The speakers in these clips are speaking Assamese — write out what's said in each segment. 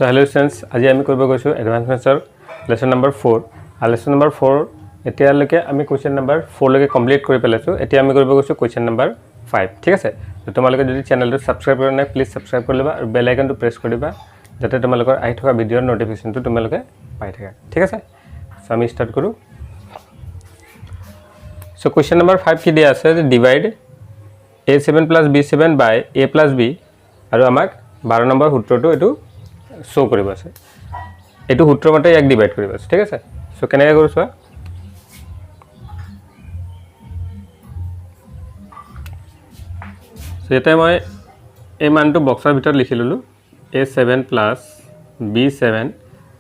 So hello students, আজি আমি কৰিব গৈছো এডভান্স ম্যাথছৰ লেসন নম্বৰ 4 আৰু লেসন নম্বৰ 4 এতিয়ালৈকে আমি কোৱেশ্চন নম্বৰ 4 লৈকে কমপ্লিট কৰি পেলাইছো এতিয়া আমি কৰিব গৈছো কোৱেশ্চন নম্বৰ 5 ঠিক আছে তো তোমালোকে যদি চেনেলটো সাবস্ক্ৰাইব কৰা নাই প্লিজ সাবস্ক্ৰাইব কৰি লবা আৰু বেল আইকনটো প্ৰেছ কৰি দিবা যাতে তোমালোকৰ আহি থকা ভিডিঅ'ৰ নটিফিকেশনটো তোমালোকে পাই থাকা ঠিক আছে সো আমি স্টাৰ্ট কৰো সো কোৱেশ্চন নম্বৰ 5 কি দিয়া আছে যে divide a7 + b7 by a + b আৰু আমাক 12 নম্বৰ সূত্ৰটো এটো শো কৰিব আছে এটো সূত্ৰ মতে এক ডিভাইড কৰিব আছে ঠিক আছে সো কেনেকৈ কৰো চোৱা সো এটা মই এই মানটো বক্সৰ ভিতৰত লিখি ললো a7 + b7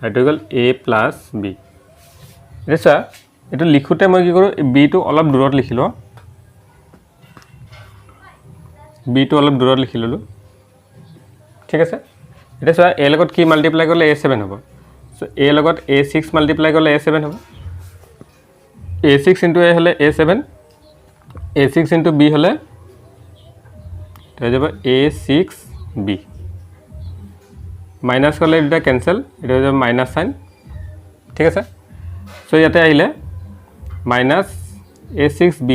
এটো গল a + b এছা এটো লিখোতে মই কি কৰো b টো অলপ দূৰত লিখি লো b টো অলপ দূৰত লিখি ললো ঠিক আছে এটা সো a লগত কি মাল্টিপ্লাই কৰিলে a7 হ'ব সো a লগত a6 মাল্টিপ্লাই কৰিলে a7 হ'ব a6 * a হলে a7 a6 * b হলে তো যাব a6b মাইনাস করলে এটা ক্যান্সেল এটা হয়ে যাবে মাইনাস সাইন ঠিক আছে সো ইয়াতে আইলে মাইনাস a6b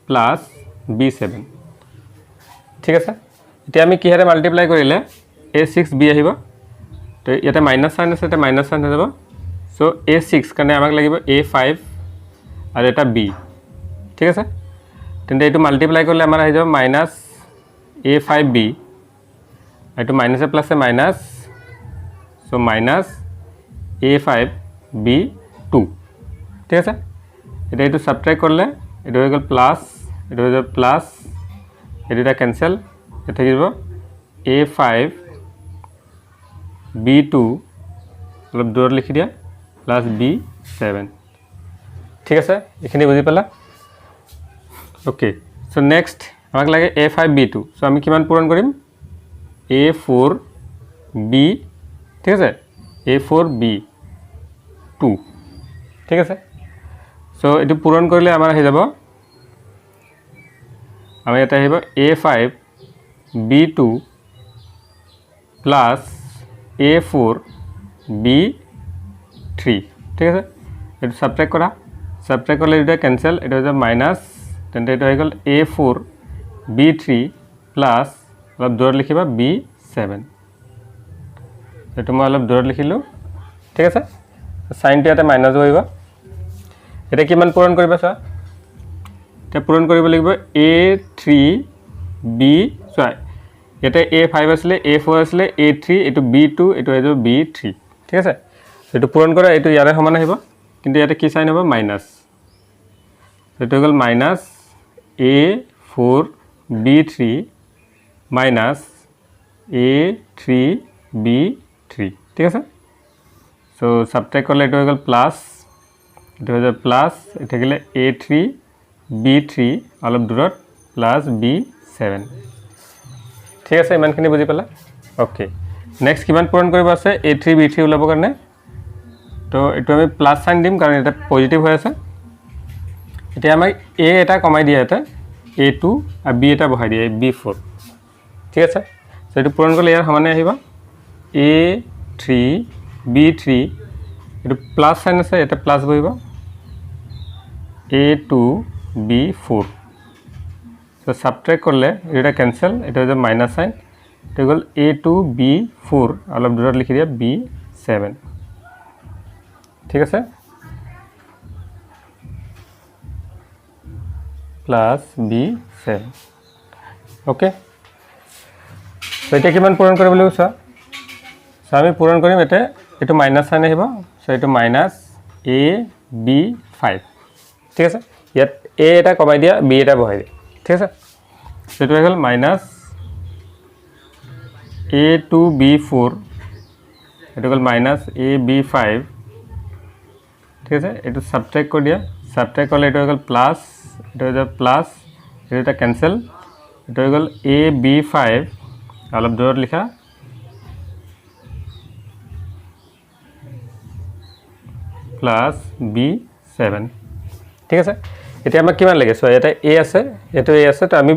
প্লাস b7 ঠিক আছে এতিয়া আমি কি হারে মাল্টিপ্লাই কৰিলে a6b আহিব তো ইয়াতে মাইনাস সাইন আছে এটা মাইনাস সাইন হৈ যাব সো a6 কাৰণে আমাক লাগিব a5 আৰু এটা b ঠিক আছে তেন্তে এটো মাল্টিপ্লাই কৰিলে আমাৰ আহি যাব মাইনাস a5b এটো মাইনাস এ প্লাস এ মাইনাস সো মাইনাস a5b2 ঠিক আছে এটা এটো সাবট্রাক্ট করলে এটা হয়ে গেল প্লাস এটা হয়ে যাবে প্লাস এটা ক্যান্সেল এটা থাকিব a5b2 অলপ দূৰত লিখি দিয়া প্লাস b7 ঠিক আছে এখানে বুজি পালা ওকে সো নেক্সট আমাক লাগে a5b2 সো আমি কিমান পূৰণ কৰিম a4b ঠিক আছে a4b2 ঠিক আছে সো এটো পূৰণ কৰিলে আমাৰ আহি যাব আমি এটা আহিব a5b2 প্লাস a4b3 ঠিক আছে এটো সাবট্রাক্ট কৰা সাবট্রাক্ট করলে এটা ক্যান্সেল এটা হয়ে যাবে মাইনাস তেন্তে এটা হয়ে গেল a4b3 প্লাস অলপ দূৰত লিখিবা b7 এটো মই অলপ দূৰত লিখিলো ঠিক আছে সাইনটো এটা মাইনাস হইবা এটা কিমান পূৰণ কৰিবা চা এটা পূৰণ কৰিব লাগিব a3b সরি এটা a5 আসলে a4 আসলে a3 এটো b2 এটো হয়ে যাব b3 ঠিক আছে এটো পূৰণ কৰা এটো ইয়াৰে সমান আহিব কিন্তু ইয়াতে কি সাইন হ'ব মাইনাস এটো হল মাইনাস a4b3 মাইনাস a3b3 ঠিক আছে সো সাবট্রাক্ট করলে এটা হয়ে গেল প্লাস এটা হয়ে যাবে প্লাস এটা গেলে a3b3 অলপ দূৰত প্লাস b7 ঠিক আছে ইমানখিনি বুজি পালা ওকে নেক্সট কিমান পূৰণ কৰিব আছে a3b3 ওলাব কাৰণে তো এটো আমি প্লাস সাইন দিম কাৰণ এটা পজিটিভ হৈ আছে এতিয়া আমি a এটা কমাই দিয়া এটা a2 আৰু b এটা বহাই দিয়া b4 ঠিক আছে সো এটো পূৰণ কৰিলে ইয়াৰ সমানে আহিব a3b3 এটো প্লাস সাইন আছে এটা প্লাস বহিব a2b4 সো সাবট্রাক্ট করলে এটা ক্যান্সেল এটা হয়ে যাবে মাইনাস সাইন এটা গল a2b4 অলপ দূৰত লিখি দিয়া b7 ঠিক আছে প্লাস b7 ওকে সো এটা কিমান পূৰণ কৰিব লাগিব চা সো আমি পূৰণ কৰিম এটা এটো মাইনাস সাইন আহিব সো এটো মাইনাস ab5 ঠিক আছে ইয়াত a এটা কমাই দিয়া b এটা বহাই দিয়া ঠিক আছে সেটো হৈ গল মাইনাস a2b4 এটো গল মাইনাস ab5 ঠিক আছে এটো সাবট্রাক্ট কৰি দিয়া সাবট্রাক্ট করলে এটা হৈ গল প্লাস এটা হৈ যাব প্লাস এটা ক্যান্সেল এটা হৈ গল ab5 অলপ দূৰত লিখা প্লাস b7 ঠিক আছে এতিয়া আমাক কিমান লাগে সো এটা a আছে এটো a আছে তো আমি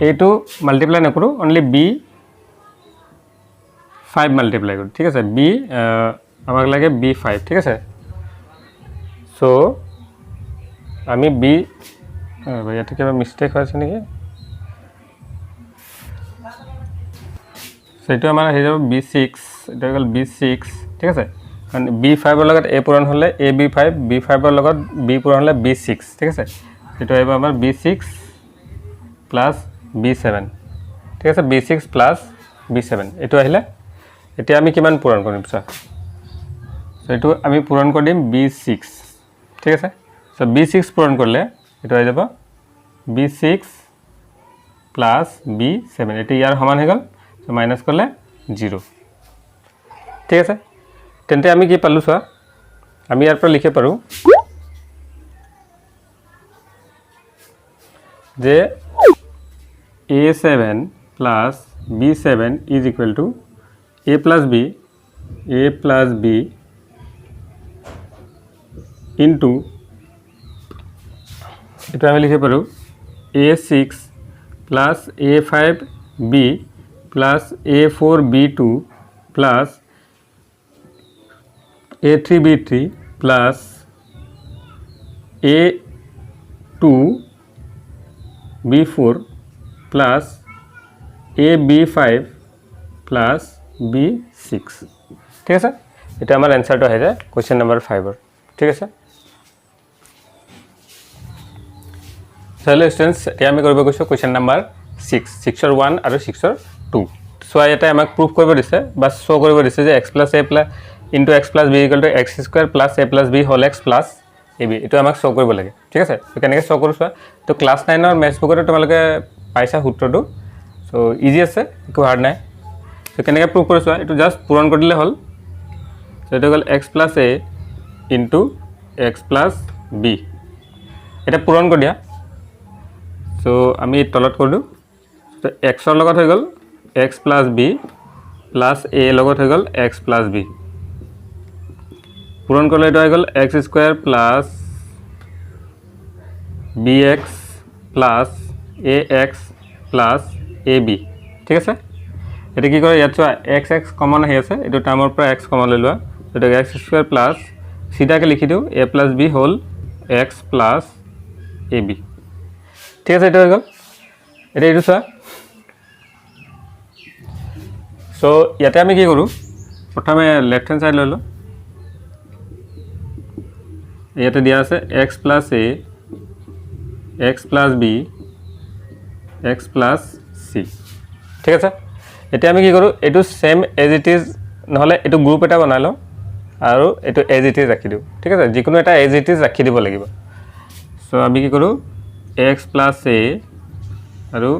a2 মাল্টিপ্লাই নকৰো অনলি b5 5 মাল্টিপ্লাই কৰোঁ ঠিক আছে বি আমাক লাগে b5 ঠিক আছে সো আমি বি ইয়াতে কিবা মিষ্টেক হৈছে নেকি সেইটো আমাৰ হৈ যাব b6 এটা হ'ল b6 ঠিক আছে কাৰণ b5 ৰ লগত a পূৰণ হ'লে ab5 b5 ৰ লগত b পূৰণ হ'লে b6 ঠিক আছে সেইটো আহিব আমাৰ b6 প্লাস b7 ঠিক আছে b6 প্লাস b7 এটো আহিলে এতিয়া আমি কিমান পূৰণ কৰিম সো এটো আমি পূৰণ কৰিম b6 ঠিক আছে সো b6 পূৰণ কৰিলে এটো আহি যাব b6 প্লাস b7 এটো ইয়াৰ সমান হৈ গল সো মাইনাস কৰলে 0 ঠিক আছে তেন্তে আমি কি পালো সো আমি ইয়াৰ পৰা লিখে পাৰো যে a7 plus b7 is equal to a plus b into এটা আমি লিখে পাৰো a6 plus a5b plus a4b2 plus a3b3 plus a2b4 plus ab5 plus b6 ঠিক আছে এটা আমাৰ আনসাৰটো হৈ যায় কোৱেশ্চন নম্বৰ 5 ৰ ঠিক আছে চলো স্টুডেন্টস এতিয়া আমি কৰিব গৈছো কোৱেশ্চন নম্বৰ 6 6 ৰ 1 আৰু 6 ৰ 2 সো এটা আমাক প্ৰুফ কৰিব দিছে বা শো কৰিব দিছে যে x + a into x plus b equal to x² plus a plus b whole x plus ab এটো আমাক শো কৰিব লাগে ঠিক আছে তো কেনেকৈ শো কৰিছো তো ক্লাস 9 ৰ ম্যাথছ বুকত তোমালোকে পাইছা সূত্ৰটো সো ইজি আছে একো হাৰ্ড নাই তো কেনেকৈ প্ৰুফ কৰিছো এটো জাস্ট পূৰণ কৰি দিলে হল সো এটো গল x plus a into x plus b এটা পূৰণ কৰি দিয়া সো আমি তলত কৰি দিও তো x ৰ লগত হৈ গল x plus b plus a লগত হৈ গল x plus b পূৰণ কৰিলে এটা হৈ গল x² plus bx plus ax plus ab ঠিক আছে এটা কি কৰে ইয়াত x x কমন আহি আছে এটো টাৰ্মৰ পৰা x কমন লৈ লোৱা এটা x² plus সিধাকে লিখি দিও a plus b whole x plus ab ঠিক আছে এটা হৈ গল এটা এইটো চোৱা সো ইয়াতে আমি কি কৰো প্ৰথমে লেফট হ্যান্ড সাইড লৈ লো ইয়াতে দিয়া আছে x plus a x plus b x plus c ঠিক আছে এতিয়া আমি কি কৰো এটো সেম এজ ইট ইজ নহলে এটো গ্ৰুপ এটা বনাই লও আৰু এটো এজ ইট ইজ ৰাখি দিও ঠিক আছে যিকোনো এটা এজ ইট ইজ ৰাখি দিব লাগিব সো আমি কি কৰো x plus a আৰু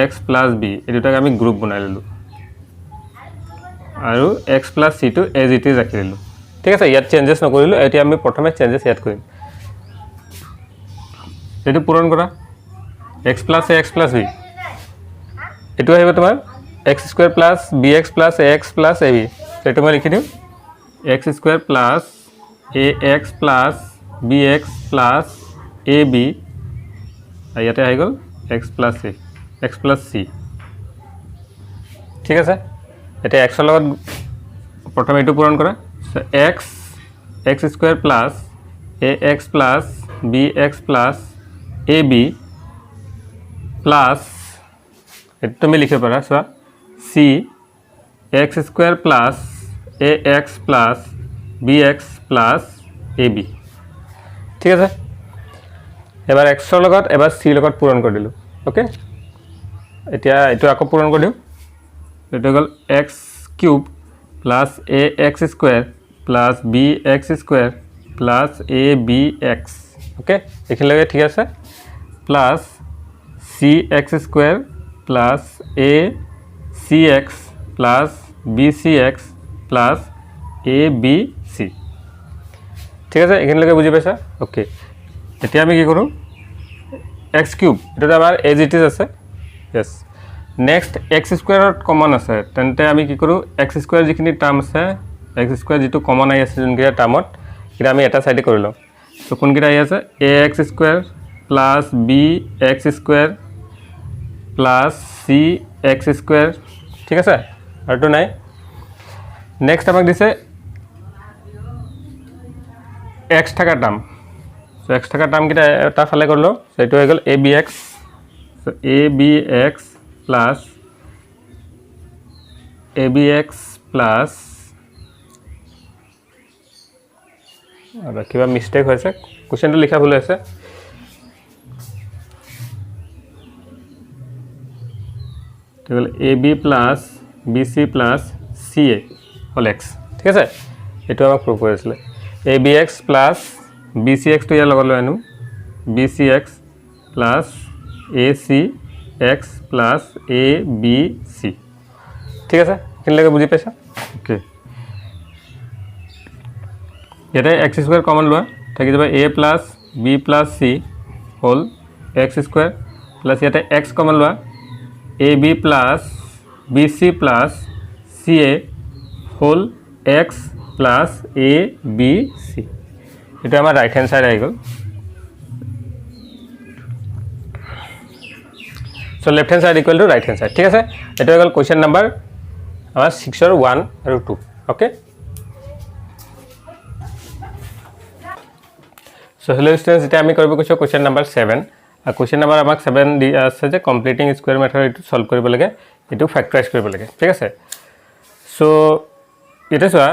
x plus b এটোটাক আমি গ্ৰুপ বনাই ললো আৰু x plus c to as it is ৰাখি দিলো ঠিক আছে ইয়াত চেঞ্জেস নকৰিলো এতিয়া আমি প্ৰথমে চেঞ্জেস এড কৰিম এটো পূৰণ কৰা x plus a x plus b এটো আহিব তোমাৰ x² plus bx plus ax plus ab এটো মই লিখি দিও x² plus ax plus bx plus ab ইয়াতে আহি গল x plus a x plus c ঠিক আছে এটা x ৰ লগত প্ৰথমে এটো পূৰণ কৰা x² plus ax plus bx plus ab plus এটো তুমি লিখে পাৰা so c x² plus ax plus bx plus ab ঠিক আছে এবাৰ x ৰ লগত এবাৰ c লগত পূৰণ কৰি দিলো ওকে এতিয়া এটো আকৌ পূৰণ কৰি দিও এটো গল x³ plus ax² plus bx² plus abx okay এখিলৈকে ঠিক আছে plus cx² plus acx plus bcx plus abc ঠিক আছে এখিলৈকে বুজি পাইছা ওকে এতিয়া আমি কি কৰো x³ এটা আমাৰ এজ ইট ইজ আছে यस नेक्स्ट x² कमन আছে তেন্তে আমি কি কৰো x² যিখিনি টাৰ্ম আছে x² যেটো কমন আই আছে জনগিৰা টাৰ্মত এটা আমি এটা সাইডে কৰি লও তো কোন গিৰা আই আছে ax² plus bx² plus cx² ঠিক আছে আৰু তো নাই নেক্সট আমাক দিছে এক্স থাকা টাৰ্ম সো এক্স থাকা টাৰ্ম কিটা এটা ফালে কৰিলো সো এটো হৈ গল abx সো abx প্লাস আৰু কিবা মিস্টেক হৈছে কোৱেশ্চনটো লিখা ভুল হৈছে তো ab plus bc plus ca হল x ঠিক আছে এটো আমাক প্রুভ কৰিছিল abx প্লাস bcx তো ইয়াৰ লগত লৈ আনো bcx plus acx plus abc ঠিক আছে কিনলৈকে বুজি পাইছা ওকে এটা x স্কয়ার কমন লোৱা থাকি যাব a plus b plus c whole x square plus এটা x কমন লোৱা ab plus bc plus ca whole x plus abc এটা আমাৰ রাইট হ্যান্ড সাইড আহি গল so left hand side equal to right hand side ঠিক আছে এটা হৈ গল কোৱেশ্চন নাম্বাৰ আমাৰ 6 আৰু 1 আৰু 2 ওকে So hello students, এটা আমি কৰিব কৈছো কোৱেশ্চন নাম্বাৰ 7 আৰু কোৱেশ্চন নাম্বাৰ আমাক 7 দি আছে যে কমপ্লিটিং স্কয়াৰ মেথড এটো সলভ কৰিব লাগে এটো ফ্যাক্টৰাইজ কৰিব লাগে ঠিক আছে সো এটা চোৱা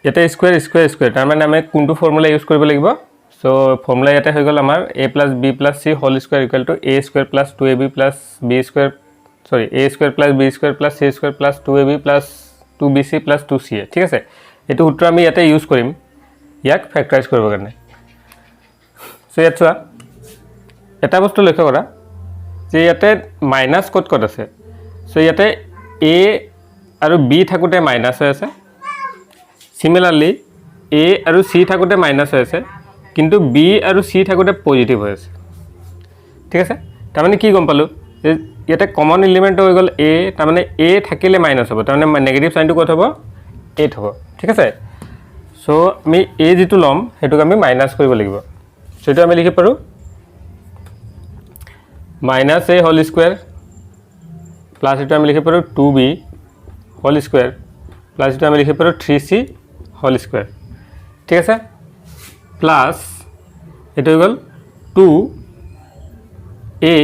এটা স্কয়াৰ স্কয়াৰ স্কয়াৰ তাৰ মানে আমি কোনটো ফৰ্মুলা ইউজ কৰিব লাগিব সো ফৰ্মুলা এটা হৈ গল আমাৰ a + b + c whole square equal to a square + 2ab + b square sorry a square + b square + c square + 2ab + 2bc + 2ca ঠিক আছে এটো সূত্ৰ আমি ইয়াতে ইউজ কৰিম ইয়াক ফ্যাক্টৰাইজ কৰিব কাৰণে সো ইয়াত চোৱা এটা বস্তু লক্ষ্য কৰা যে ইয়াতে মাইনাস কত কত আছে সো ইয়াতে a আৰু b থাকুতে মাইনাস হৈ আছে সিমিলাৰলি a আৰু c থাকুতে মাইনাস হৈ আছে কিন্তু b আৰু c থাকুতে পজিটিভ হৈ আছে ঠিক আছে তাৰ মানে কি গম পালো যে ইয়াতে কমন এলিমেন্ট হৈ গল a তাৰ মানে a থাকিলে মাইনাস হ'ব তাৰ মানে নেগেটিভ সাইনটো কত হ'ব 8 হ'ব ঠিক আছে সো আমি a যেটো লম হেতুক আমি মাইনাস কৰিব লাগিব সেটা আমি লিখি পাৰো minus a whole square plus এটা আমি লিখি পাৰো 2b হোল স্কয়াৰ প্লাস এটা আমি লিখি পাৰো 3c হোল স্কয়ার ঠিক আছে প্লাস এটা হৈ গল 2a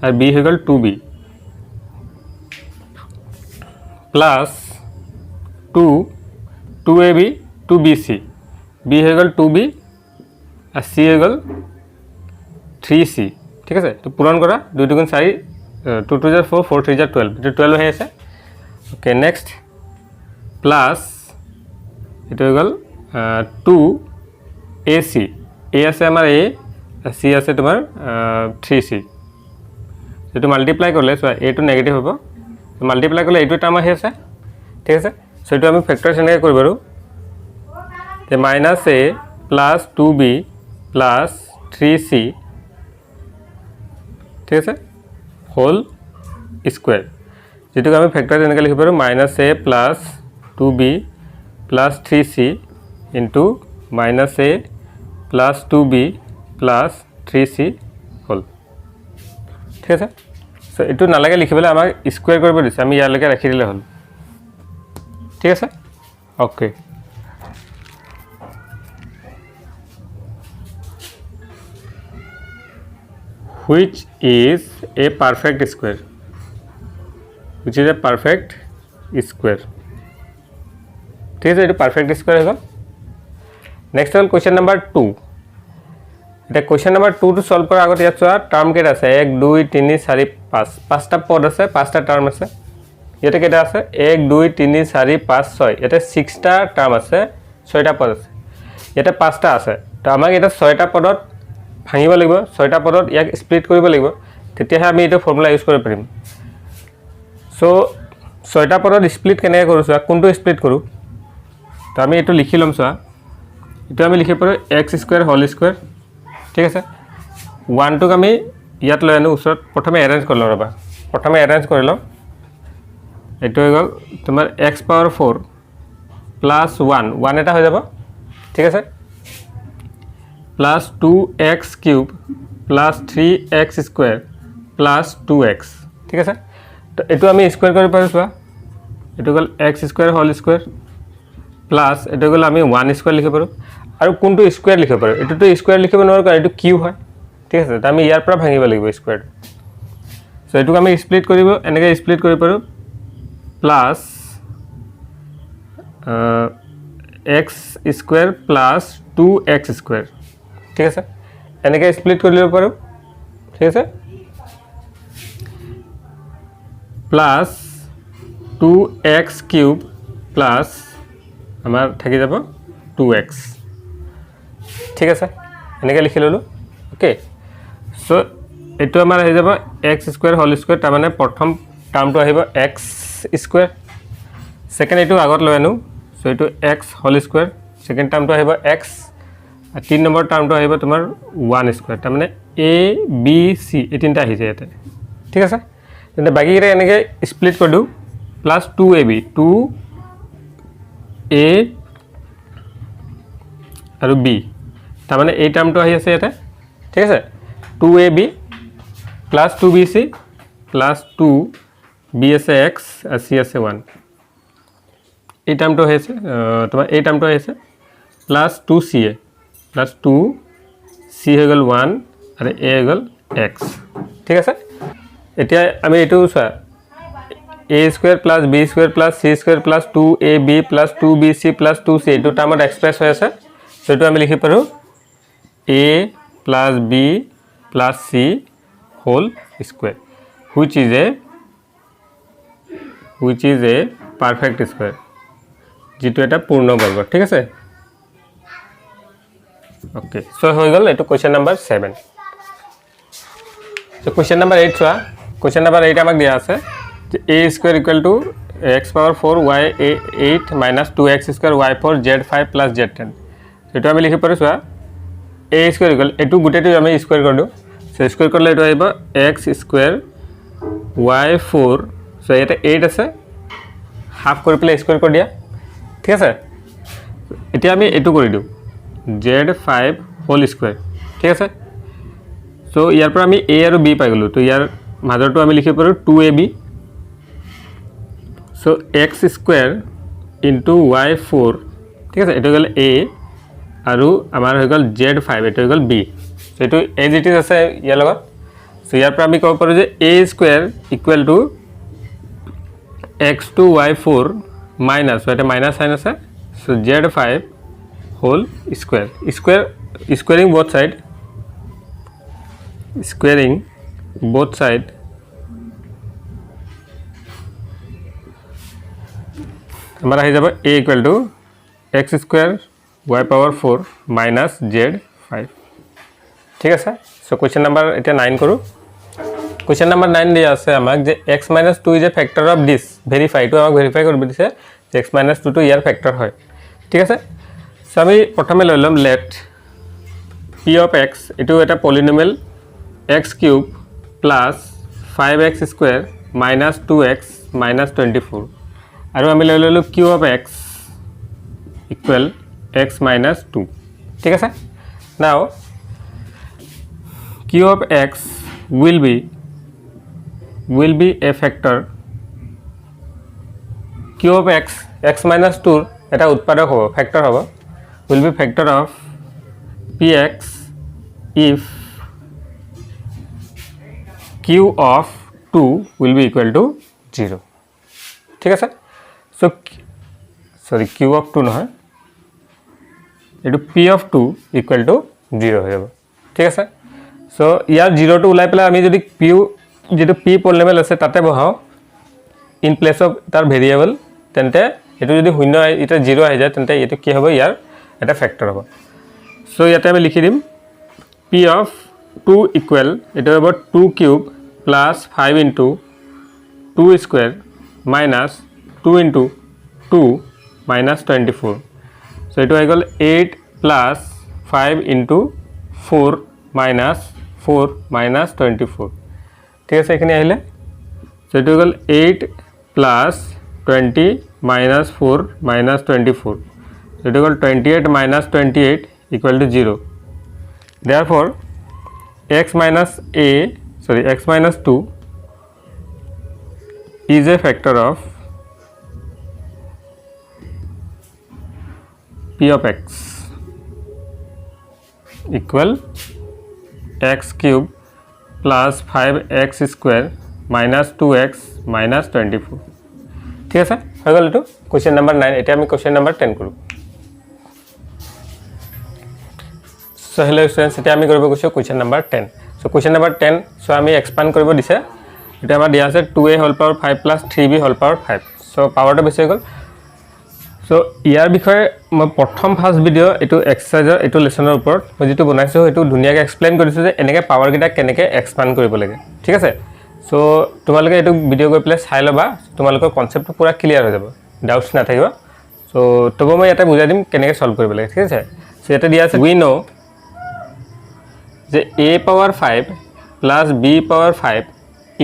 আর b হৈ গল 2b plus 2ab 2bc b হৈ গল 2b আর c হৈ গল 3c ঠিক আছে তো পূরণ করা 2 2 4 2 2 4 4 3 12 এটা 12 হৈ আছে ওকে নেক্সট প্লাস এটা হৈ গল 2ac a আছে আমাৰ a আৰ c আছে তোমাৰ 3c এটো মাল্টিপ্লাই করলে সো a টো নেগেটিভ হ'ব তো মাল্টিপ্লাই করলে এইটো টার্ম আহি আছে ঠিক আছে সো এটো আমি ফ্যাক্টরাইজ এনেকৈ কৰিব পাৰো তে -a plus 2b plus 3c ঠিক আছে হোল স্কয়াৰ যেটো আমি ফ্যাক্টৰাইজ এনেকৈ লিখিব পাৰো -a plus 2b plus 3c into -a plus 2b plus 3c whole ঠিক আছে সো এটো নালাগে লিখিবলৈ আমাক স্কয়ার কৰিব দিছে আমি ইয়ালৈকে ৰাখি দিলে হল ঠিক আছে okay which is a perfect square which is a perfect square ঠিক আছে এটা পারফেক্ট স্কয়ার হল নেক্সট হল কোশ্চেন নাম্বার 2 এটা কোশ্চেন নাম্বার 2 টু সলভ কৰাৰ আগতে ইয়াত চোৱা টার্ম কেটা আছে 1 2 3 4 5 পাঁচটা পদ আছে পাঁচটা টার্ম আছে ইয়াতে কেটা আছে 1 2 3 4 5 6 ইয়াতে 6টা টার্ম আছে 6টা পদ আছে ইয়াতে 5টা আছে তো আমাক এটা 6টা পদত ভাঙিব লাগিব 6টা পদত ইয়াক স্প্লিট কৰিব লাগিব তেতিয়াহে আমি এটা ফৰ্মুলা ইউজ কৰিব পাৰিম সো 6টা পদত স্প্লিট কেনেকৈ কৰো চোৱা কোনটো স্প্লিট কৰো তো আমি এটো লিখি লম চোৱা এটো আমি লিখি পাৰো x স্কয়াৰ হোল স্কয়াৰ ঠিক আছে 1 টোক আমি ইয়াত লৈ আনো উচৰত প্ৰথমে এৰেঞ্জ কৰি লবা প্ৰথমে এৰেঞ্জ কৰি লম এটো হৈ গল তোমাৰ x পাৱাৰ 4 প্লাস 1 এটা হৈ যাব ঠিক আছে plus 2x cube plus 3x square plus 2x ঠিক আছে তো এটো আমি স্কয়ার কৰি পাৰো চোৱা এটো গল x square whole square plus এইটো গ'লে আমি 1 স্কুৱাৰ লিখিব পাৰোঁ আৰু কোনটো স্কুৱাৰ লিখিব পাৰোঁ এইটোতো স্কুৱাৰ লিখিব নোৱাৰোঁ কাৰণ এইটো কিউ হয় ঠিক আছে তো আমি ইয়াৰ পৰা ভাঙিব লাগিব স্কুৱাৰটো সো এইটোক আমি স্প্লিট কৰিব এনেকৈ স্প্লিট কৰিব পাৰোঁ plus x square plus 2x square ঠিক আছে এনেকৈ স্প্লিট কৰি ল'ব পাৰোঁ ঠিক আছে প্লাছ 2x কিউব প্লাছ আমাৰ থাকি যাব 2x ঠিক আছে এনেকৈ লিখি ল'লোঁ ওকে সো এইটো আমাৰ হৈ যাব x স্কুৱাৰ হোল স্কুৱাৰ তাৰ মানে প্ৰথম টাৰ্মটো আহিব x স্কুৱাৰ সেকেন্ড এইটো আগত লৈ আনো সো এইটো x হোল স্কুৱাৰ সেকেন্ড টাৰ্মটো আহিব x আৰু 3 নম্বৰ টাৰ্মটো আহিব তোমাৰ 1 স্কুৱাৰ তাৰ মানে a b c এই তিনটা আহি যায় ইয়াতে ঠিক আছে তেন্তে বাকিকেইটা এনেকৈ স্প্লিট কৰি দিওঁ প্লাছ 2ab 2a আৰু b তাৰ মানে এই টাৰ্মটো আহি আছে ইয়াতে ঠিক আছে 2ab plus 2bc plus 2b আছে x আৰু c আছে 1 এই টাৰ্মটো হৈছে তোমাৰ এই টাৰ্মটো আহিছে প্লাছ 2ca প্লাছ 2c হৈ গ'ল 1 আৰু a হৈ গ'ল x ঠিক আছে এতিয়া আমি এইটো চোৱা a square plus b square plus c square plus 2ab plus 2bc plus 2c এইটো টাৰ্মত এক্সপ্ৰেছ হৈ আছে সেইটো আমি লিখিব পাৰোঁ a plus b plus c whole square which is a perfect square যেটো এটা পূৰ্ণবৰ্গ ঠিক আছে ওকে সো হৈ গ'ল এটো question number 7 so question number 8 চোৱা কোৱেশ্চন নম্বৰ 8 আমাক দিয়া আছে যে a square equal two x power 4 y 8 minus 2x square y 4 z 5 plus z 10 এটো আমি লিখিব পাৰো চোৱা a স্কুৱাৰ ইকুৱেল এটো গুটেটো আমি স্কুৱাৰ কৰি দিও সো স্কুৱাৰ কৰিলে এটো আহিব x স্কুৱাৰ y 4 সো এটা 8 আছে হাফ কৰি পেলাই স্কুৱাৰ কৰি দিয়া ঠিক আছে এতিয়া আমি এটো কৰি দিও z5 হোল স্কুৱাৰ ঠিক আছে সো ইয়াৰ পৰা আমি a আৰু b পাই গলো তো ইয়াৰ মাজৰটো আমি লিখিব পাৰো 2ab so x square into y4 ঠিক আছে এটো গল a আৰু আমাৰ হৈ গল z5 এটো হৈ গল b সো এটো as it is আছে ইয়াৰ লগত সো ইয়াৰ পৰা আমি ক'ব পাৰো যে a square equal to x2 y4 minus এটা মাইনাস সাইন আছে so z5 whole square squaring both side हमारा हो जाए a equal to x square y power 4 minus z5 ठीक है सो क्वेश्चन नंबर इतना 9 करूँ क्वेश्चन नंबर 9 दिया আছে আমাক যে x - 2 is a factor of this verify to আমাক ভেরিফাই কৰিব দিছে যে x - 2 টো ইয়াৰ ফ্যাক্টৰ হয় ঠিক আছে সো আমি প্ৰথমে লৈ লম লেট p of x এটো এটা polynomial x cube plus 5x square minus 2x minus 24 আৰু আমি লৈ ললো q of x equal x minus 2 ঠিক আছে নাও q of x will be a factor q of x minus 2 এটা উৎপাদক হ'ব ফ্যাক্টৰ হ'ব will be factor of px if q of 2 will be equal to 0 ঠিক আছে so sorry q of 2 নহয় এটো p of 2 equal to 0 হৈ যাব ঠিক আছে so ইয়াৰ 0 টো উলাই পেলাই আমি যদি p যেটো p পলিনোমিয়াল আছে তাতে বহাও ইন প্লেস অফ তার ভেরিয়েবল তেন্তে এটো যদি শূন্য এটা 0 আহি যায় তেন্তে এটো কি হ'ব ইয়াৰ এটা ফ্যাক্টর হ'ব সো ইয়াতে আমি লিখি দিম p of 2 equal এটো হ'ব 2 cube plus 5 into 2 square minus 2 into 2 minus 24 so it will equal 8 plus 5 into 4 minus 4 minus 24 ঠিক আছে এখানে আহিলে so it will equal 8 plus 20 minus 4 minus 24 so it will equal 28 minus 28 equal to 0 therefore x minus 2 is a factor of p of x equal x cube plus 5x square minus 2x minus 24 ঠিক আছে হৈ গ'ল এইটো কোৱেশ্চন নম্বৰ 9 এতিয়া আমি কোৱেশ্চন নম্বৰ 10 কৰো সো হেল্ল স্টুডেন্টস এতিয়া আমি কৰিব গৈছো question number 10 so question number 10 so আমি এক্সপান্ড কৰিব দিছে এটা আমাৰ দিয়া আছে 2a whole power 5 plus 3b whole power 5 so পাৱাৰটো বেছি হৈ গ'ল সো ইয়াৰ বিষয়ে মই প্ৰথম ফাৰ্স্ট ভিডিও এটো এক্সাৰসাইজৰ এটো লেসনৰ ওপৰত মই যেটো বনাইছো এটো ধুনিয়াকে এক্সপ্লেইন কৰিছো যে এনেকে পাৱাৰ গিটা কেনেকে এক্সপান্ড কৰিব লাগে ঠিক আছে সো তোমালোকে এটো ভিডিও গৈ প্লে চাই লবা তোমালোকৰ কনসেপ্টটো পুৰা ক্লিয়াৰ হৈ যাব ডাউটস না থাকিব সো তবে মই এটা বুজাই দিম কেনেকে সলভ কৰিব লাগে ঠিক আছে সো এটা দিয়া আছে উই নো যে a power 5 plus b power 5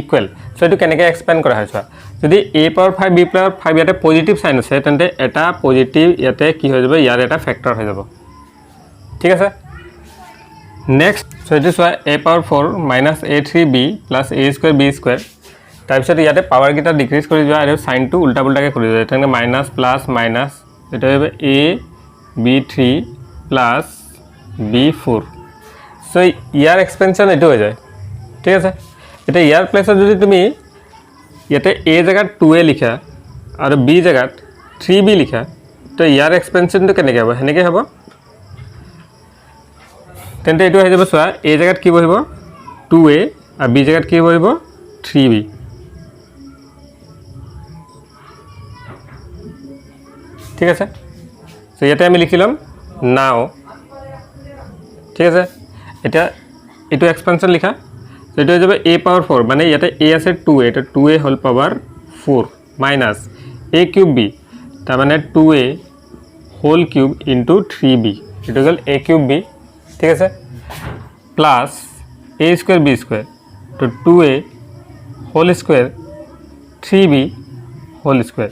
equal so এটো কেনেকে এক্সপ্যান্ড কৰা হৈছে যদি a পাৱাৰ 5 b পাৱাৰ 5 ইয়াতে পজিটিভ সাইন আছে তেন্তে এটা পজিটিভ ইয়াতে কি হৈ যাব ইয়াৰ এটা ফ্যাক্টৰ হৈ যাব ঠিক আছে নেক্সট সো এটো সোয়া a power 4 minus a3b plus a square b square তাৰপিছত ইয়াতে পাৱাৰ গিটা ডিক্ৰিজ কৰি যোৱা আৰু সাইনটো উল্টা পুল্টাকে কৰি যায় তেনে মাইনাস প্লাস মাইনাস এটা হবে a b3 plus b4 so year expansion এটো হৈ যায় ঠিক আছে এটা ইয়াৰ প্লেসত যদি তুমি ইয়াতে a জায়গাত 2a লিখা আৰু b জায়গাত 3b লিখা তো ইয়াৰ এক্সপেনশনটো কেনেকৈ হ'ব হেনেকৈ হ'ব তেন্তে এটো হৈ যাব সোয়া a জায়গাত কি বহিব 2a আৰু b জায়গাত কি বহিব 3b ঠিক আছে সো ইয়াতে আমি লিখিলাম নাও ঠিক আছে এটা এটো এক্সপেনশন লিখা সো এটো হৈ যাব a পাৱাৰ 4 মানে ইয়াতে a আছে 2a এটা 2a whole power 4 minus a cube b তাৰ মানে 2a whole cube into 3b এটো গল a কিউব b ঠিক আছে plus a square b square তো 2a whole square 3b whole square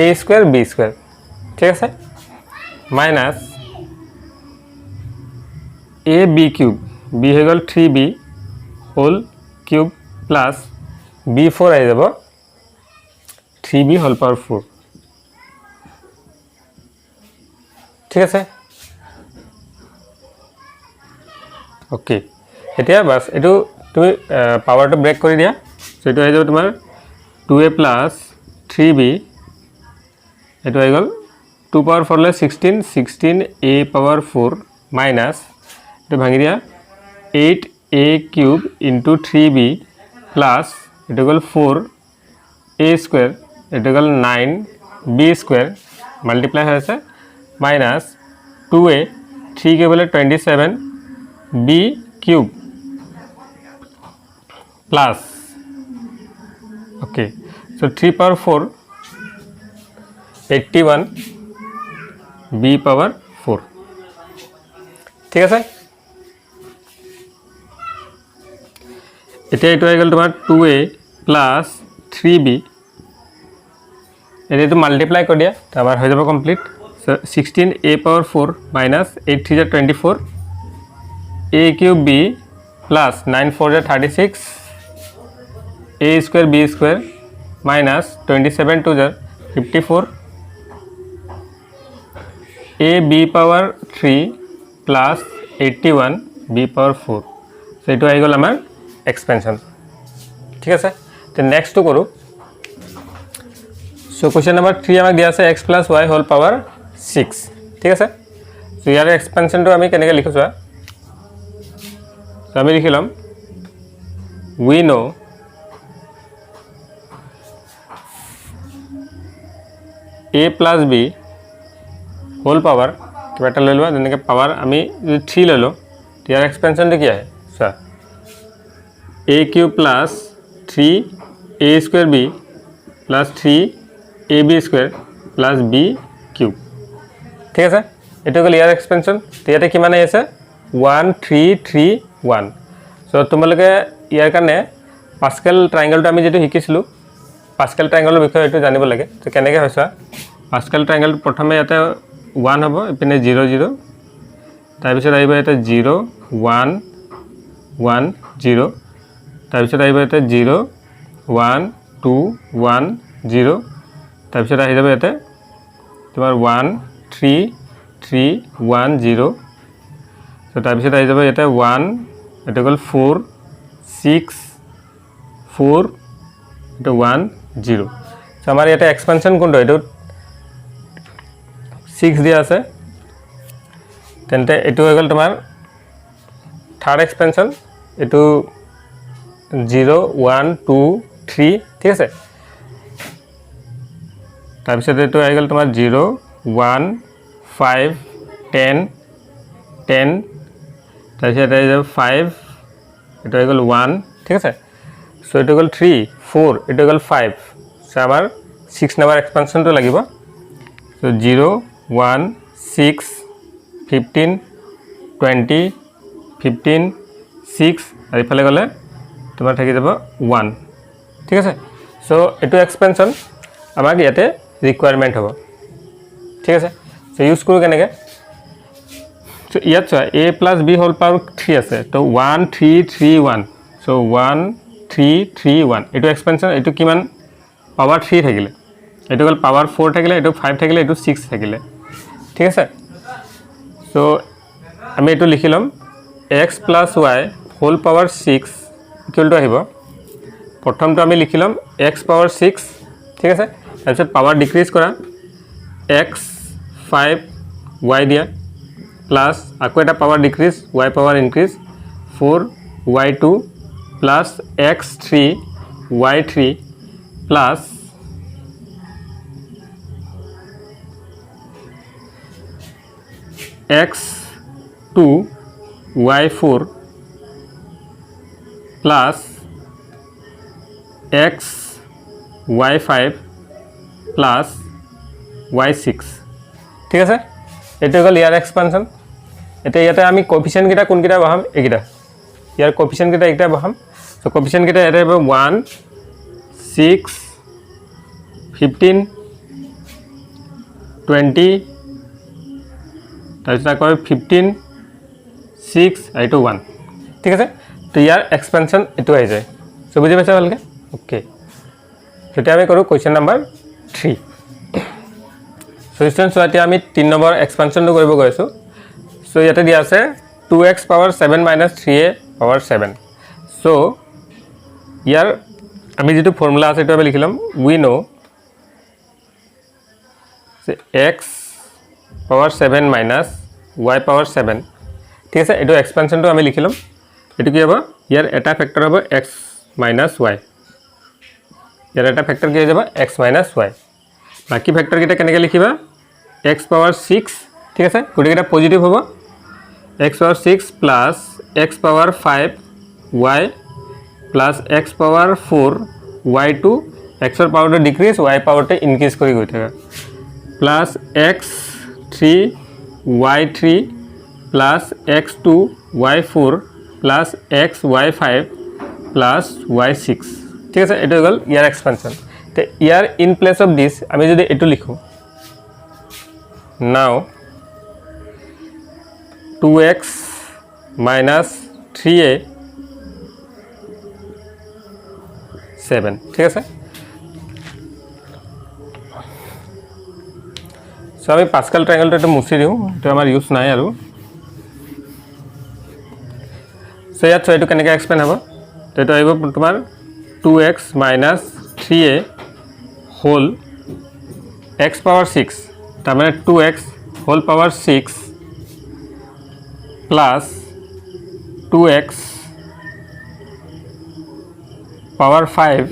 a square b square ঠিক আছে minus a b cube b হৈ গল 3b whole cube plus b4 আই যাব 3b হোল পাৱাৰ 4 ঠিক আছে ওকে এতিয়া বাস এটো তুমি পাৱাৰটো ব্ৰেক কৰি দিয়া সো এটো হৈ যাব তোমাৰ 2a plus 3b এটো হৈ গল 2 পাৱাৰ 4 লে 16 16a পাৱাৰ 4 মাইনাস এটো ভাঙি দিয়া 8a cube into 3b plus it equal 4a square it equal 9b square multiply होइसे minus 2a 3 के बोले 27b cube plus okay so 3 power 4 81 b power 4 ঠিক আছে এটা এটো হৈ গল তোমাৰ 2a plus 3b এটো তো মাল্টিপ্লাই কৰি দিয়া তাৰপৰ হৈ যাব complete so 16a power 4 minus 8 3 24 a cube b plus 9 4 36 a square b square minus 27 2 54 a b power 3 plus 81 b power 4 so এটো হৈ গল আমাৰ expansion ঠিক আছে তো নেক্সট তো কৰো সো কোশ্চেন নাম্বাৰ 3 আমাক দিয়া আছে x + y হোল পাৱাৰ 6 ঠিক আছে সো ইয়াৰ এক্সপেনশনটো আমি কেনেকৈ লিখিছো সো আমি লিখিলাম we know a plus b whole power কিবাটা লৈ লবা যেনেকৈ পাৱাৰ আমি 3 লৈ লো ইয়াৰ এক্সপেনশনটো কি আছে so a cube plus 3a square b plus 3ab square plus b cube ঠিক আছে এটো গল ইয়াৰ এক্সপেনশন ইয়াতে কিমান আছে 1331 সো তোমালোকে ইয়াৰ কাৰণে পাস্কেল ট্ৰায়াঙ্গলটো আমি যেটো শিকিছিলো পাস্কেল ট্ৰায়াঙ্গলৰ বিষয়ে এটো জানিব লাগে তো কেনেকৈ হৈছে পাস্কেল ট্ৰায়াঙ্গল প্ৰথমে ইয়াতে 1 হ'ব এপিনে 0 0 তাৰ পিছত আহিব এটা 0 1 1 0 তাৰপিছত আহিব এটা 0 1 2 1 0 তাৰপিছত আহি যাব এটা তোমাৰ 1 3 3 1 0 সো তাৰপিছত আহি যাব ইয়াতে 1 এটা গ'ল 4 6 4 এটা 1 0 সো আমাৰ ইয়াতে এক্সপেনশন কোনটো এটো 6 দিয়া আছে তেন্তে এটো হৈ গ'ল তোমাৰ থাৰ্ড এক্সপেনশন এটো 0 1 2 3 ঠিক আছে তাৰপিছত এটো আহি গ'ল তোমাৰ 0 1 5 10 10 তাৰপিছত আহি যাব 5 এটো আহি গ'ল 1 ঠিক আছে সো এটো গ'ল 3 4 এটো গ'ল 5 সো আমাৰ 6 নম্বৰ এক্সপেনশনটো লাগিব সো 0 1 6 15 20 15 6 আৰু ইফালে গ'লে তোমাৰ থাকি যাব 1 ঠিক আছে সো এটো এক্সপেনশন আমাক ইয়াতে ৰিকোয়াৰমেন্ট হ'ব ঠিক আছে সো ইউজ কৰো কেনেকে সো ইয়াত চোৱা a + b হোল পাৱাৰ 3 আছে তো 1 3 3 1 সো 1 3 3 1 এটো এক্সপেনশন এটো কিমান পাৱাৰ 3 থাকিলে এটো গ'ল পাৱাৰ 4 থাকিলে এটো 5 থাকিলে এটো 6 থাকিলে ঠিক আছে সো আমি এটো লিখি লম x + y whole power 6 equal to আহিব প্ৰথমটো আমি লিখি লম x পাৱাৰ 6 ঠিক আছে তাৰপিছত পাৱাৰ ডিক্ৰিজ কৰা x 5 y দিয়া প্লাস আকৌ এটা power decrease y power increase 4 y2 plus x3 y3 plus x2 y4 plus x y5 plus y6 ঠিক আছে এটা গল ইয়াৰ এক্সপেনশন এটা ইয়াতে আমি কোএফিশিয়েন্ট কিটা কোন কিটা বহাম একিটা ইয়াৰ কোএফিশিয়েন্ট কিটা একটা বহাম সো কোএফিশিয়েন্ট কিটা এটা হবে 1 6 15 20 তাৰপিছত আকৌ 15 6 আৰু 1 ঠিক আছে তো ইয়াৰ এক্সপেনশন এটো আহি যায় সো বুজি পাইছা ভালকে ওকে সেটা আমি কৰো কোৱেশ্চন নম্বৰ 3 সো স্টুডেন্টস এতিয়া আমি 3 নম্বৰ এক্সপেনশনটো কৰিব গৈ আছো সো ইয়াতে দিয়া আছে 2x power 7 - 3a power 7 so ইয়াৰ আমি যেটো ফৰ্মুলা আছে এটো আমি লিখিলাম we know x power 7 - y power 7 ঠিক আছে এটো এক্সপেনশনটো আমি লিখিলাম এটো কি হ'ব ইয়াৰ এটা ফ্যাক্টৰ হ'ব x - y ইয়াৰ এটা ফ্যাক্টৰ কি হৈ যাব x - y বাকি ফ্যাক্টৰ কিটা কেনেকৈ লিখিবা x পাৱাৰ 6 ঠিক আছে গুটি কিটা পজিটিভ হ'ব x power 6 plus x power 5 y plus x power 4 y2 x ৰ পাৱাৰটো ডিক্ৰিজ y পাৱাৰটো ইনক্ৰিজ কৰি গৈ থাকে plus x3 y3 plus x2 y4 plus x y5 plus y6 ঠিক আছে এটো গল ইয়াৰ এক্সপেনশন তে ইয়াৰ ইন প্লেস অফ দিস আমি যদি এটো লিখো নাও 2x minus 3a 7 ঠিক আছে সো আমি পাস্কাল ট্রায়াঙ্গলটো এটা মুছি দিও এটা আমাৰ ইউজ নাই আৰু সো ইয়াত এটো কেনেকৈ এক্সপ্লেইন হ'ব এটো আহিব তোমাৰ 2x minus 3a whole x power 6 তাৰ মানে 2x whole power 6 plus 2x power 5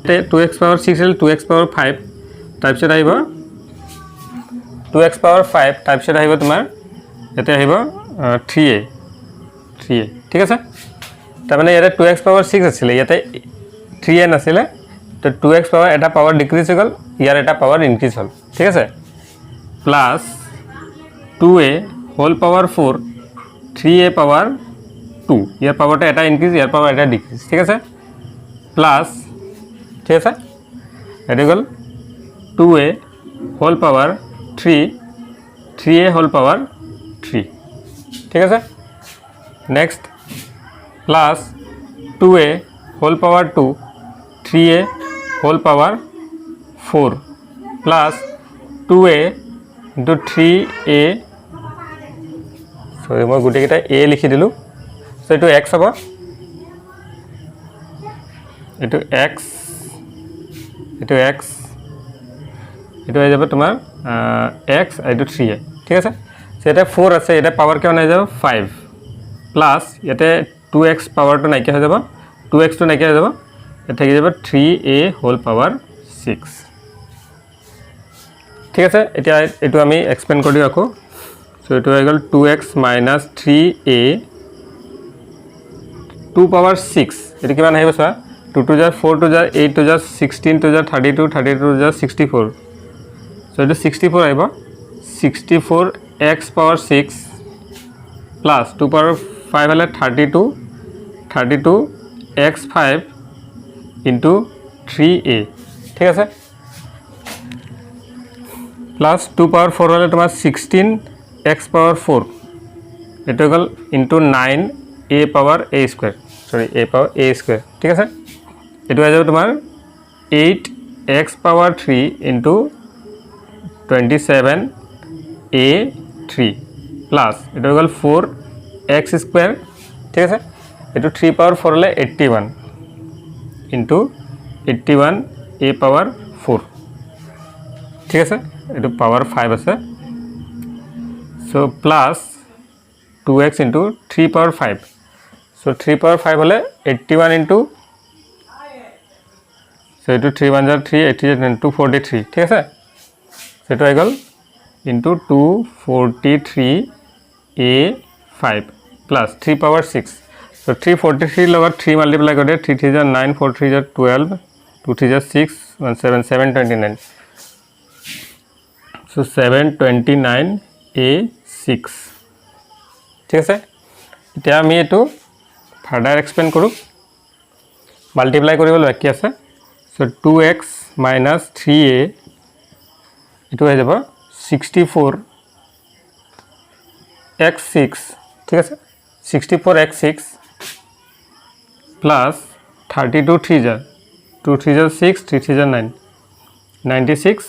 তে 2x পাৱাৰ 6 হল 2x পাৱাৰ 5 তাৰপিছত আহিব 2x পাৱাৰ 5 তাৰপিছত আহিব তোমাৰ এতে আহিব 3a ঠিক আছে তাৰ মানে ইয়াতে 2x পাৱাৰ 6 আছিল ইয়াতে 3a নাছিলে তো 2x পাৱাৰ এটা পাৱাৰ ডিক্ৰিজ হৈ গল ইয়াৰ এটা পাৱাৰ ইনক্ৰিজ হল ঠিক আছে plus 2a whole power 4 3a power 2 ইয়াৰ পাৱাৰটা এটা ইনক্ৰিজ ইয়াৰ পাৱাৰ এটা ডিক্ৰিজ ঠিক আছে প্লাস ঠিক আছে এটা গল 2a whole power 3a whole power 3 ঠিক আছে next plus 2a whole power 2 3a whole power 4 plus 2a into 3a সৰি মই গুটেকেইটা a লিখি দিলোঁ সো এইটো x হ'ব এইটো x এইটো x এইটো হৈ যাব তোমাৰ x এইটো 3a ঠিক আছে সো এটা 4 আছে এটা পাৱাৰ কিমান হৈ যাব 5 প্লাস ইয়াতে 2x পাৱাৰটো নাইকিয়া হৈ যাব 2x টো নাইকিয়া হৈ যাব এটা থাকি যাব 3a হোল পাৱাৰ 6 ঠিক আছে এতিয়া এটো আমি এক্সপেন্ড কৰি দিও আকৌ সো এটো হৈ গল 2x - 3a 2 পাৱাৰ 6 এটো কিমান আহিব চা 2 to the 4 to the 8 to the 16 to the 32 32 to the 64 so it is 64 aiba 64 x power 6 plus 2 power 5 hale 32 x 5 into 3a ঠিক আছে plus 2 power 4 hale tomar 16 x power 4 eto gol into 9 a power a square sorry a power a square ঠিক আছে এটো হৈ যাব তোমাৰ 8x power 3 into 27 a3 plus এটো হৈ গল 4x square ঠিক আছে এটো 3 power 4 হলে 81 into 81 a power 4 ঠিক আছে এটো power 5 আছে so plus 2x into 3 power 5 so 3 power 5 হলে 81 into so it is 3 1 3 80 243 ঠিক আছে সেটো হৈ গল into 243 a5 plus 3 power 6 so 343 লগত 3 multiply কৰি 3 3 9 4 3 12 2 3 6 1 7 729 so 729 a6 ঠিক আছে এতিয়া আমি এটো ফাৰ্দাৰ এক্সপেন্ড কৰো মাল্টিপ্লাই কৰিব বাকি আছে so 2x minus 3a it হৈ যাব 64 x6 ঠিক আছে 64 x6 plus 32 3 jar 2 3 jar 6 3 3 jar 9 96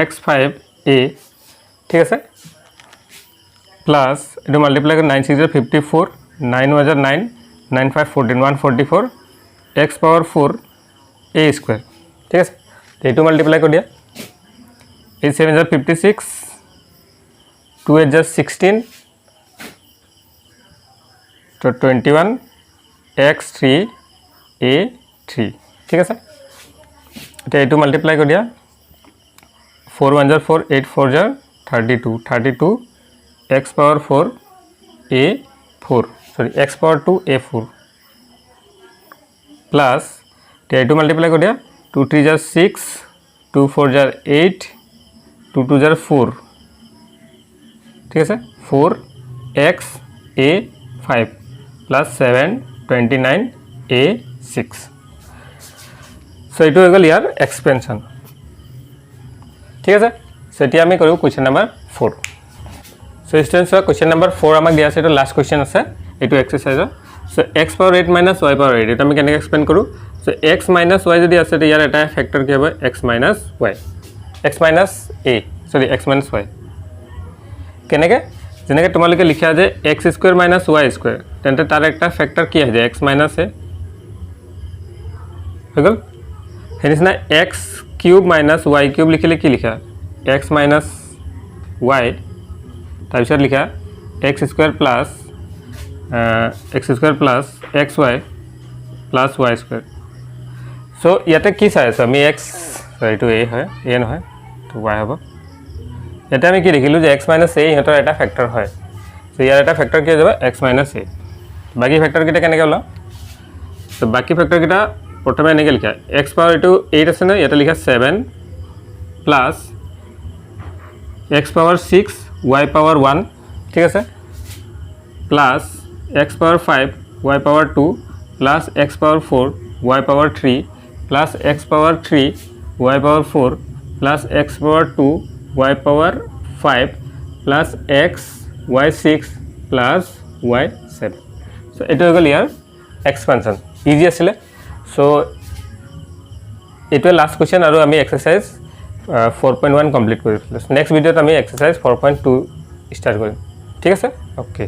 x5a ঠিক আছে plus এটো মাল্টিপ্লাই কৰি 9 6 jar 54 9 1 jar 9 9 5 14 144 x power 4 a square ঠিক আছে এইটো মাল্টিপ্লাই কৰি দিয়া 8 7 is 56 2 8 is 16 so 21 x3 a3 ঠিক আছে এটা এইটো মাল্টিপ্লাই কৰি দিয়া 4 1 is 4 8 4 is 32 32 x power 4 a4 sorry x power 2 a4 plus এইটো মাল্টিপ্লাই কৰি দিয়া 2 3 is 6 2 4 is 8 2 2 is 4 ঠিক আছে 4 x a5 plus 7 29 a6 so এইটো হৈ গল ইয়াৰ এক্সপেনশন ঠিক আছে সো এতিয়া আমি কৰো question number 4 so students question number 4 আমাক দিয়া আছে এটো লাষ্ট কোৱেশ্চন আছে এটো এক্সাৰসাইজৰ so x power 8 minus y power 8 এটা আমি কেনেকৈ এক্সপেন্ড কৰো so x minus y যদি আছে তে ইয়াৰ এটা ফ্যাক্টৰ কি হবে x minus y x minus a sorry x minus y কেনেকৈ যেনেকৈ তোমালোকে লিখা যে x square minus y square তেন্তে তাৰ একটা ফ্যাক্টৰ কি আছে x minus a হৈ গল হেনিসনা x cube minus y cube লিখিলে কি লিখা x minus y তাৰপিছত লিখা x square plus xy plus y square so ইয়াতে কি চাই আছে আমি x এইটো a হয় a নহয় তো y হ'ব ইয়াতে আমি কি লিখিলো যে x - a ইহতৰ এটা ফ্যাক্টৰ হয় so ইয়াৰ এটা ফ্যাক্টৰ কি হৈ যাব x - a বাকি ফ্যাক্টৰ কিটা কেনেকৈ ওলা তো বাকি ফ্যাক্টৰ কিটা প্ৰথমে এনেকৈ লিখা x পাৱাৰ এইটো 8 আছে না ইয়াতে লিখা 7 plus x power 6 y power 1 ঠিক আছে plus x power 5 y power 2 plus x power 4 y power 3 plus x power 3 y power 4 plus x power 2 y power 5 plus x y6 plus y7 so eto hogol here expansion easy asile so eto last question aru ami exercise 4.1 complete kori next video ami exercise 4.2 start korim ঠিক আছে, অ'কে।